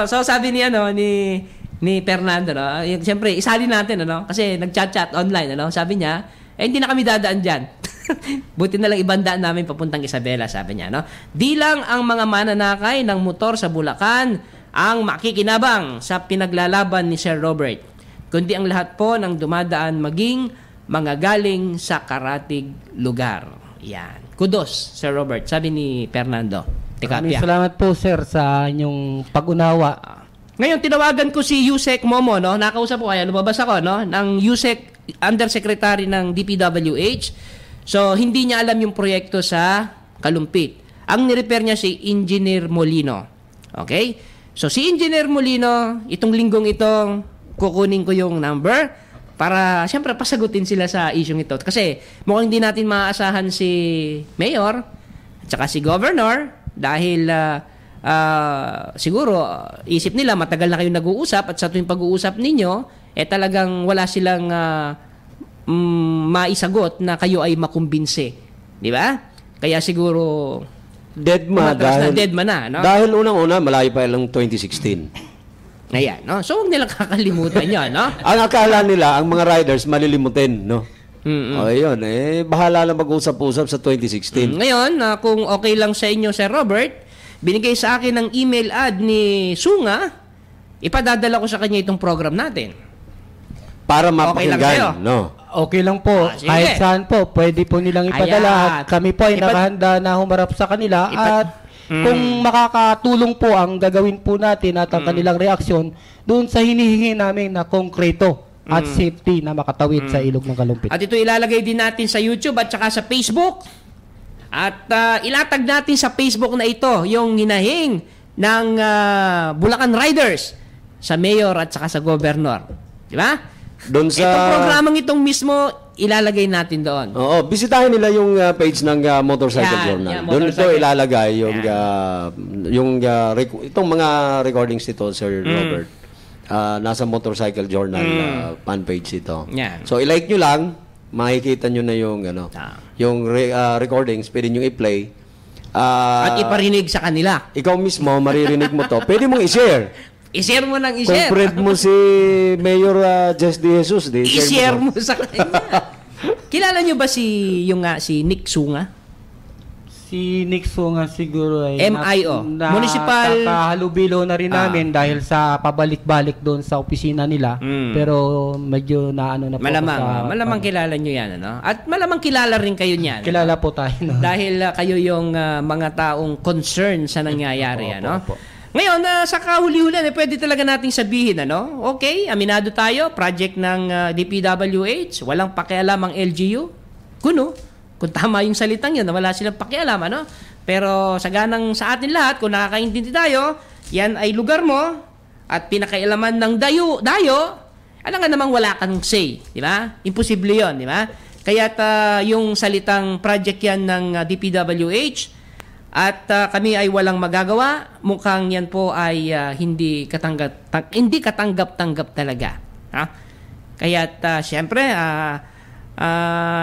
So sabi ni Fernando, no? Siyempre, isali natin, ano? Kasi nag-chat online, ano? Sabi niya, hindi na kami dadaan dyan. Buti na lang ibang daan namin papuntang Isabela, sabi niya, no? Di lang ang mga mananakay ng motor sa Bulacan ang makikinabang sa pinaglalaban ni Sir Robert, kundi ang lahat po ng dumadaan maging mga galing sa karatig lugar. Yan. Kudos, Sir Robert, sabi ni Fernando. Maraming salamat po, sir, sa inyong pag-unawa. Ngayon, tinawagan ko si Yusek Momo, no? Nakausap ko kaya, lumabas ako, no? Ng Yusek Undersecretary ng DPWH. So, hindi niya alam yung proyekto sa Kalumpit. Ang nirepair niya si Engineer Molino. Okay? So, si Engineer Molino, itong linggong itong kukunin ko yung number para, siyempre, pasagutin sila sa isyong ito. Kasi, mukhang hindi natin maaasahan si Mayor at saka si Governor dahil siguro isip nila matagal na kayong nag-uusap at sa tuwing pag-uusap ninyo talagang wala silang maisagot na kayo ay makumbinse, di ba? Kaya siguro deadma na, no? Dahil unang-una malayo pa lang 2016. Ayan, no? So huwag nilang kakalimutan 'yon, no? Ang akala nila ang mga riders malilimutin, no? O yun, bahala lang mag-usap-usap sa 2016. Ngayon, kung okay lang sa inyo, Sir Robert, binigay sa akin ng email ad ni Sunga, ipadadala ko sa kanya itong program natin. Para mapakinggan, okay no? Okay lang po. Kahit saan po, pwede po nilang ipadala. At kami po ay nakahanda na humarap sa kanila. At kung makakatulong po ang gagawin po natin at ang kanilang reaksyon doon sa hinihingi namin na konkreto at safety na makatawid sa ilog ng Kalumpit. At ito ilalagay din natin sa YouTube at saka sa Facebook. At ilatag natin sa Facebook na ito yung hinahing ng Bulacan Riders sa Mayor at saka sa Governor. Di ba? Doon sa itong programang itong mismo ilalagay natin doon. Oo, bisitahin nila yung page ng Motorcycle Journal. Doon ito ilalagay yung itong mga recordings nito, Sir Robert. Nasa Motorcycle Journal fan page ito. Yan. So i-like nyo lang, makikita nyo na yung yung recordings, pwede nyo i-play. At iparinig sa kanila. Ikaw mismo maririnig mo to. Pwede mong i-share. I-share mo nang i-share. Kung friend mo si Mayor Jess De Jesus, i-share mo sa kanya. Kilala nyo ba si Nick Sunga? Si Nick Sunga siguro ay MIO. Municipal. Nakahalubilo na rin namin dahil sa pabalik-balik doon sa opisina nila. Pero medyo naano na po. Malamang kilala nyo yan, ano? At malamang kilala rin kayo niyan. Kilala po tayo. No? Dahil kayo yung mga taong concern sa nangyayari, ano? Ngayon, sa kahuli-hulan, pwede talaga nating sabihin, ano? Okay, aminado tayo, project ng DPWH, walang pakialam ang LGU. Kuno, kung tama yung salitang yun, na wala silang pakialam, ano? Pero sa atin lahat, kung nakakaintindi tayo, yan ay lugar mo, at pinakailaman ng dayo, alam nga namang wala kang say, di ba? Imposible yun, di ba? Kaya yung salitang project yan ng DPWH, at kami ay walang magagawa, mukhang yan po ay hindi katanggap-tanggap talaga. Ha? Kaya't siyempre,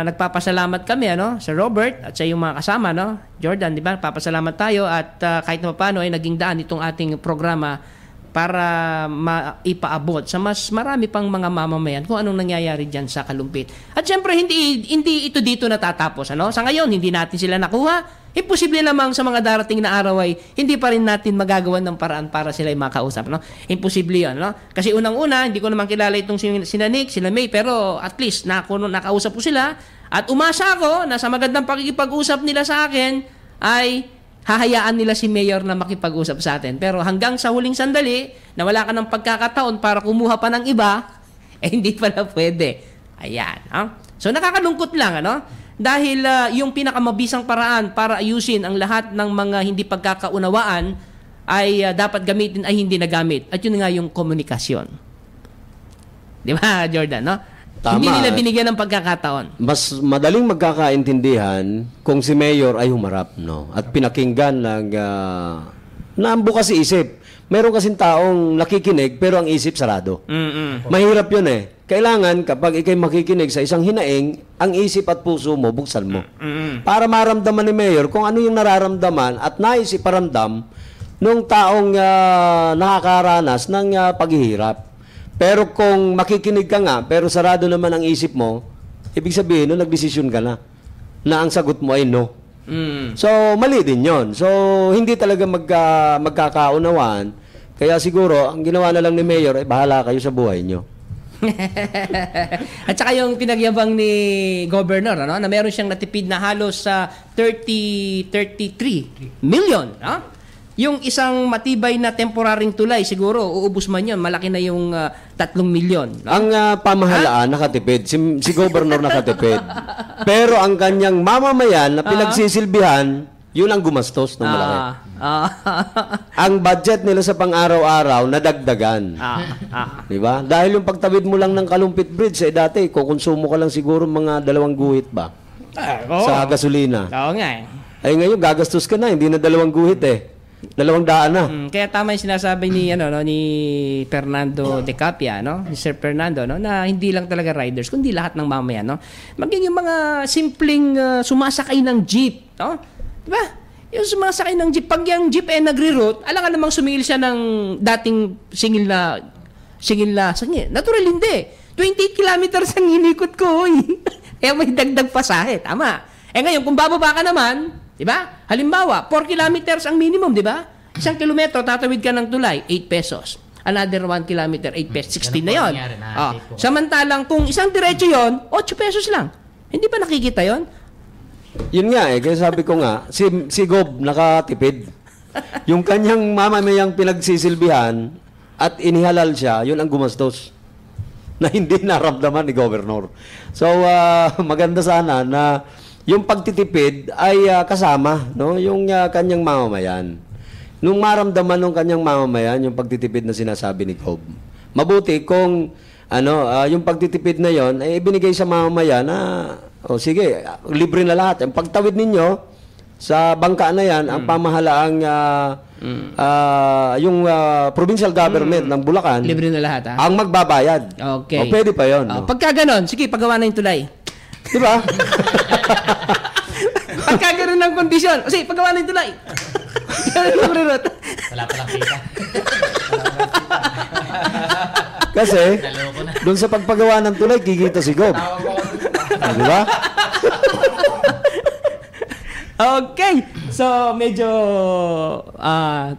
nagpapasalamat kami, ano, Sir Robert at sa iyong mga kasama, no? Jordan, di ba? Papasalamat tayo at kahit na paano ay naging daan itong ating programa para maipaabot sa mas marami pang mga mamamayan kung anong nangyayari dyan sa Kalumpit. At siyempre, hindi ito dito natatapos. Ano? Sa ngayon, hindi natin sila nakuha. Imposible lamang sa mga darating na araw ay hindi pa rin natin magagawan ng paraan para sila ay makausap. No? Imposible yun. No? Kasi unang-una, hindi ko naman kilala itong sina Nick, sila May, pero at least nakausap ko sila at umasa ako na sa magandang pakikipag-usap nila sa akin ay hahayaan nila si Mayor na makipag-usap sa atin. Pero hanggang sa huling sandali, na wala ka ng pagkakataon para kumuha pa ng iba, hindi pala pwede. Ayan. So nakakalungkot lang, ano? Dahil yung pinakamabisang paraan para ayusin ang lahat ng mga hindi pagkakaunawaan ay dapat gamitin ay hindi nagamit. At yun nga yung komunikasyon. Di ba, Jordan, no? Tama. Hindi nila binigyan ng pagkakataon. Mas madaling magkakaintindihan kung si Mayor ay humarap, no? At pinakinggan naambo kasi isip. Meron kasing taong nakikinig pero ang isip sarado. Mahirap yun eh. Kailangan kapag ikay makikinig sa isang hinaing, ang isip at puso mo, buksan mo. Para maramdaman ni Mayor kung ano yung nararamdaman at naisip paramdam nung taong nakakaranas ng paghihirap. Pero kung makikinig ka nga, pero sarado naman ang isip mo, ibig sabihin, no, nagdesisyon ka na ang sagot mo ay no. So, mali din yon. So, hindi talaga magkakaunawaan. Kaya siguro, ang ginawa na lang ni Mayor, bahala kayo sa buhay nyo. At saka yung pinagyabang ni Governor, ano, na meron siyang natipid na halos sa 33 million. Yung isang matibay na temporaring tulay, siguro, uubos man yun, malaki na yung 3 milyon. Ang pamahalaan nakatipid, si Governor nakatipid. Pero ang kanyang mamamayan na pinagsisilbihan, yun ang gumastos ng malaki. Ang budget nila sa pang-araw-araw, nadagdagan. Di ba? Dahil yung pagtawid mo lang ng Kalumpit Bridge, dati, kukonsumo ka lang siguro mga 2 guhit ba? Sa gasolina. Oo nga eh. Ay ngayon, gagastos ka na, hindi na 2 guhit eh. 200 na. Kaya tama yung sinasabi ni ni Fernando De Capia, no? Ni Sir Fernando, no, na hindi lang talaga riders kundi lahat ng mamayan, no. Maging yung mga simpleng sumasakay ng jeep, no? 'Di ba? Yung sumasakay ng jeep, pag yung jeep ay nagre-route, alam ka namang sumingil siya ng dating singil na. Natural hindi. 28 kilometers ang inikot ko, eh may dagdag pasahe, tama. Ngayon kung bababa ka naman, di ba? Halimbawa, 4 kilometers ang minimum, di ba? 1 kilometro, tatawid ka ng tulay, 8 pesos. Another 1 kilometer, 8 pesos, 16 na yun. Samantalang kung isang diretso yon, 8 pesos lang. Hindi ba nakikita yon? Yun nga eh, kaya sabi ko nga, si Gob nakatipid. Yung kanyang mamamayang pinagsisilbihan at inihalal siya, yun ang gumastos. Na hindi naramdaman ni Governor. So, maganda sana na yung pagtitipid ay kasama, no, yung kanyang mamamayan. Nung maramdaman ng kanyang mamamayan yung pagtitipid na sinasabi ni Gob. Mabuti kung yung pagtitipid na yon ay ibinigay sa mamamayan na sige, libre na lahat. Ang pagtawid ninyo sa bangka na yan, ang pamahalaang yung provincial government ng Bulacan, libre na lahat, ang magbabayad. Okay. Pwede pa yon. No? Pagka ganon, sige, paggawa na yung tulay. Di ba? Pagka gano'n ng kondisyon, kasi paggawa na yung tulay. Wala palang kita. Kasi, doon sa pagpagawa ng tulay, kikita si Gob. Di ba? Okay. So, medyo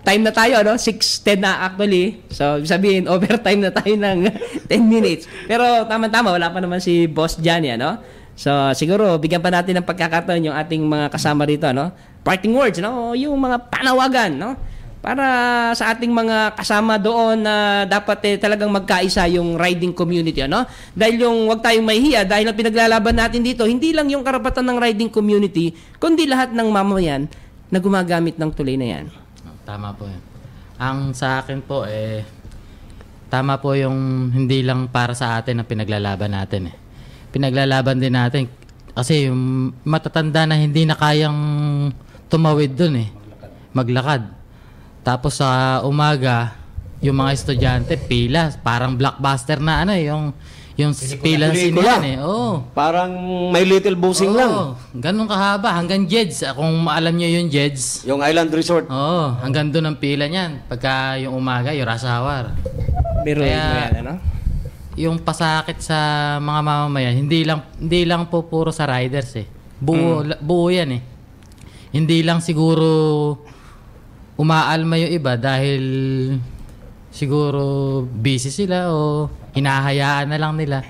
time na tayo, no? 6:10 na actually. So, sabihin, overtime na tayo ng 10 minutes. Pero, tama-tama, wala pa naman si Boss Johnny, ano? So, siguro, bigyan pa natin ng pagkakataon yung ating mga kasama rito, no? Parting words, no? Yung mga panawagan, no? Para sa ating mga kasama doon na dapat talagang magkaisa yung riding community, no? Dahil yung wag tayong mahihiya, dahil ang pinaglalaban natin dito, hindi lang yung karapatan ng riding community, kundi lahat ng mamamayan na gumagamit ng tulay na yan. Tama po yan. Ang sa akin po, tama po yung hindi lang para sa atin ang pinaglalaban natin, Pinaglalaban din natin kasi yung matatanda na hindi na kayang tumawid dun, maglakad. Tapos sa umaga, yung mga estudyante pila, parang blockbuster na yung pila sinihan Parang may little busing lang. Ganun kahaba hanggang Jeds. Kung alam niyo yung Jeds, yung Island Resort. Hanggang doon ang pila niyan. Pagka yung umaga, yung rush hour. Pero yung pasakit sa mga mamamayan, hindi lang po puro sa riders buo yan Hindi lang siguro umaalma yung iba dahil siguro busy sila o hinahayaan na lang nila.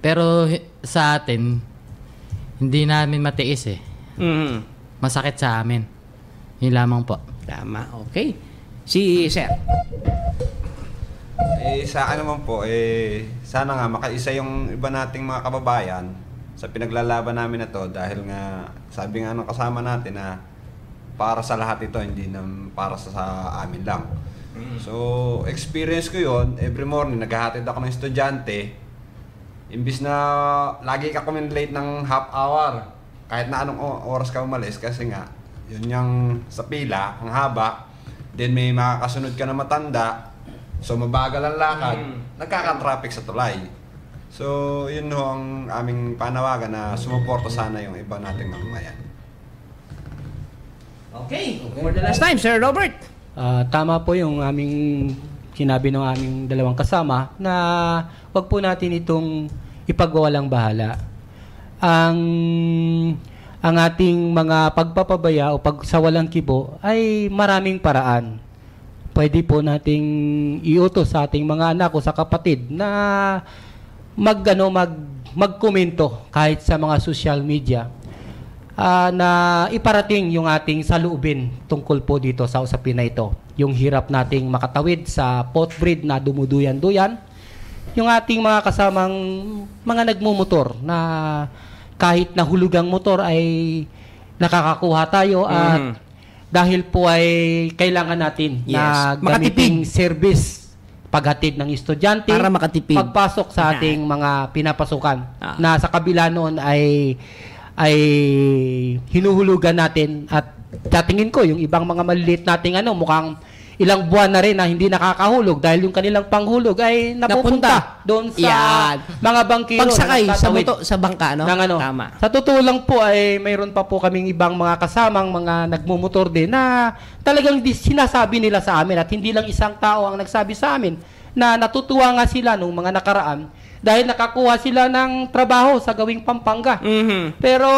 Pero sa atin, hindi namin matiis Masakit sa amin. Yun lamang po. Tama, okay. Si Sir. Sa akin naman po, sana nga makaisa yung iba nating mga kababayan sa pinaglalaban namin na to dahil nga sabi nga ng kasama natin na para sa lahat ito, hindi na para sa amin lang. So, experience ko yon every morning, naghahatid ako ng estudyante, imbis na lagi ka kumin late ng half hour, kahit na anong oras ka umalis, kasi nga, yun yung sa pila, ang haba, then may makakasunod ka na matanda, so mabagal ang lakad, nagkaka-traffic sa tulay. So, yun ho ang aming panawagan na sumuporto sana yung iba nating mamamayan. Okay, for the last time, Sir Robert. Tama po yung aming sinabi ng aming dalawang kasama na wag po natin itong ipagwawalang bahala. Ang ating mga pagpapabaya o pagsawalang kibo ay maraming paraan. Pwede po nating iutos sa ating mga anak o sa kapatid na magkomento kahit sa mga social media na iparating yung ating saloobin tungkol po dito sa usapin na ito. Yung hirap nating makatawid sa potbridge na dumuduyan-duyan. Yung ating mga kasamang mga nagmumotor na kahit nahulugang motor ay nakakakuha tayo at dahil po ay kailangan natin na gamiting service paghatid ng estudyante para makatipid pagpasok sa ating mga pinapasukan na sa kabila noon ay hinuhulugan natin at tatingin ko yung ibang mga maliliit nating mukhang ilang buwan na rin na hindi nakakahulog dahil yung kanilang panghulog ay napupunta doon sa mga bangkero. Pagsakay sa bangka, no? Tama. Sa totoo lang po ay mayroon pa po kaming ibang mga kasamang mga nagmumotor din na talagang sinasabi nila sa amin at hindi lang isang tao ang nagsabi sa amin na natutuwa nga sila nung mga nakaraan dahil nakakuha sila ng trabaho sa gawing Pampanga. Pero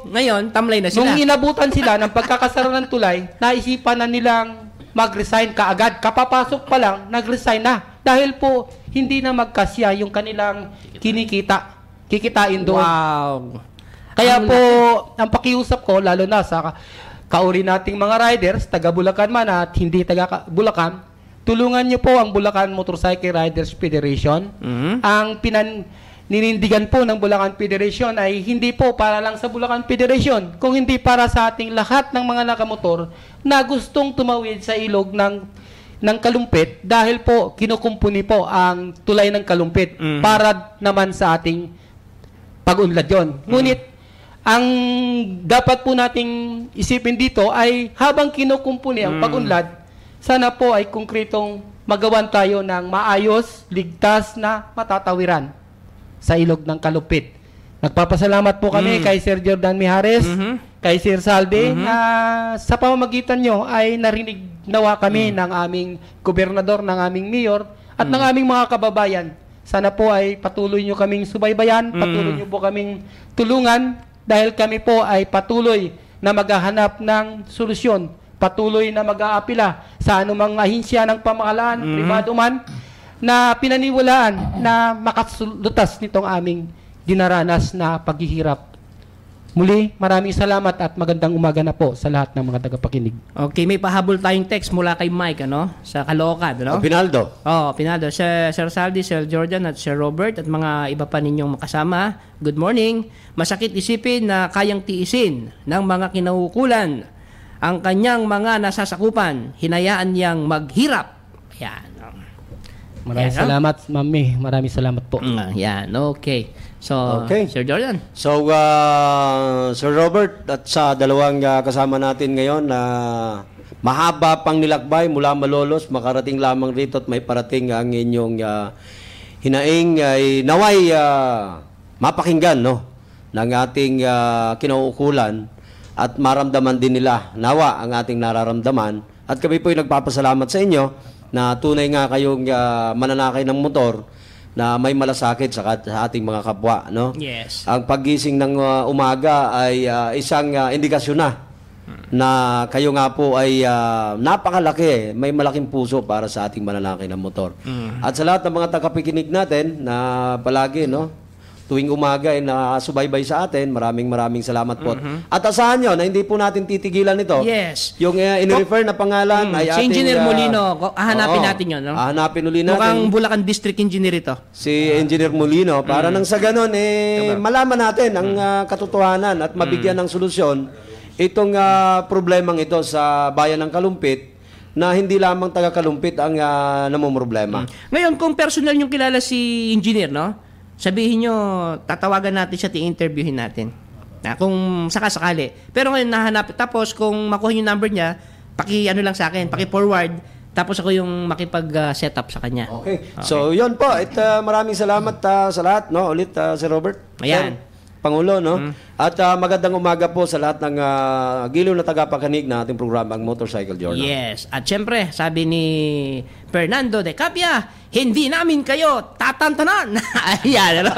ngayon, tamlay na sila. Nung inabutan sila ng pagkakasara ng tulay, naisipan na nilang mag-resign kaagad. Kapapasok pa lang, nag-resign na. Dahil po, hindi na magkasya yung kanilang kikitain doon. Wow. Kaya po, ang pakiusap ko, lalo na sa kauri nating mga riders, taga Bulacan man at hindi taga Bulacan, tulungan niyo po ang Bulacan Motorcycle Riders Federation. Ang ninindigan po ng Bulacan Federation ay hindi po para lang sa Bulacan Federation, kung hindi para sa ating lahat ng mga nakamotor na gustong tumawid sa ilog ng Kalumpit dahil po kinukumpuni po ang tulay ng Kalumpit para naman sa ating pag-unlad yon. Ngunit, ang dapat po nating isipin dito ay habang kinukumpuni ang pag-unlad, sana po ay konkretong magawan tayo ng maayos, ligtas na matatawiran sa ilog ng Kalumpit. Nagpapasalamat po kami kay Sir Jordan Mijares, kay Sir Salde, na sa pamamagitan nyo ay narinig nawa kami ng aming gobernador, ng aming mayor, at ng aming mga kababayan. Sana po ay patuloy nyo kaming subaybayan, patuloy nyo po kaming tulungan, dahil kami po ay patuloy na maghahanap ng solusyon, patuloy na mag-aapila sa anumang ahinsya ng pamahalaan, pribado man, na pinaniwalaan na makasulutas nitong aming dinaranas na paghihirap. Muli, maraming salamat at magandang umaga na po sa lahat ng mga tagapakinig. Okay, may pahabol tayong text mula kay Mike, sa Caloocan, Pinaldo. Pinaldo. Sir Saldi, Sir Jordan at Sir Robert at mga iba pa ninyong makasama. Good morning. Masakit isipin na kayang tiisin ng mga kinaukulan ang kanyang mga nasasakupan. Hinayaan niyang maghirap. Ayan. Maraming salamat, Mami. Maraming salamat po. Yan, okay. So, Sir Jordan. So, Sir Robert at sa dalawang kasama natin ngayon na mahaba pang nilakbay mula Malolos, makarating lamang rito at may parating ang inyong hinaing ay naway mapakinggan ng ating kinauukulan at maramdaman din nila nawa ang ating nararamdaman. At kami po ay nagpapasalamat sa inyo na tunay nga kayong mananakay ng motor na may malasakit sa ating mga kapwa, Yes. Ang paggising ng umaga ay isang indikasyon na kayo nga po ay napakalaki, may malaking puso para sa ating mananakay ng motor. At sa lahat ng mga tagapakinig natin na palagi, tuwing umaga ay nakasubaybay sa atin, maraming salamat po. At asahan nyo na hindi po natin titigilan ito. Yes. Yung in-refer na pangalan ay si ating... Engineer Molino, hahanapin natin yun. Hahanapin uli natin. Mukhang Bulacan District Engineer ito. Si Engineer Molino. Para nang sa ganun, malaman natin ang katotohanan at mabigyan ng solusyon itong problemang ito sa bayan ng Kalumpit na hindi lamang taga-Kalumpit ang namumroblema. Ngayon, kung personal yung kilala si Engineer, sabihin nyo, tatawagan natin siya, i-interviewin natin. Kung sakasakali. Pero ngayon, nahanap. Tapos, kung makuha yung number niya, lang sa akin, paki-forward, tapos ako yung makipag-set up sa kanya. Okay. So, yun po. Maraming salamat sa lahat, ulit, Sir Robert. Ayan. Sir, Pangulo, no? At magandang umaga po sa lahat ng giliw na tagapakinig na ating programa, ang Motorcycle Journal. Yes. At syempre, sabi ni Fernando de Capia, hindi namin kayo tatantanan. Ayan, ano?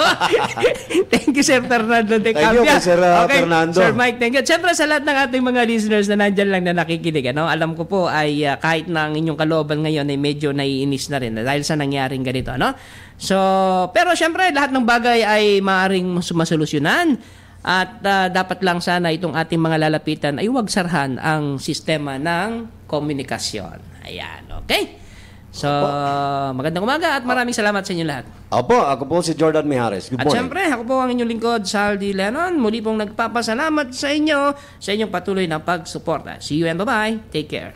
Thank you, Sir Fernando de Capia. Thank you, Sir Fernando. Sir Mike, thank you. Syempre, sa lahat ng ating mga listeners na nandyan lang na nakikinig, ano? Alam ko po ay kahit na ang inyong kalooban ngayon ay medyo naiinis na rin dahil sa nangyaring ganito, ano? So, pero syempre, lahat ng bagay ay maaaring masolusyonan. At dapat lang sana itong ating mga lalapitan ay huwag sarhan ang sistema ng komunikasyon. Ayan, okay? So, magandang umaga at maraming salamat sa inyo lahat. Opo, ako po si Jordan Mijares. Good At morning. syempre, ako po ang inyong lingkod, Saldi Lennon. Muli pong nagpapasalamat sa inyo sa inyong patuloy na pagsuporta. See you and bye-bye. Take care.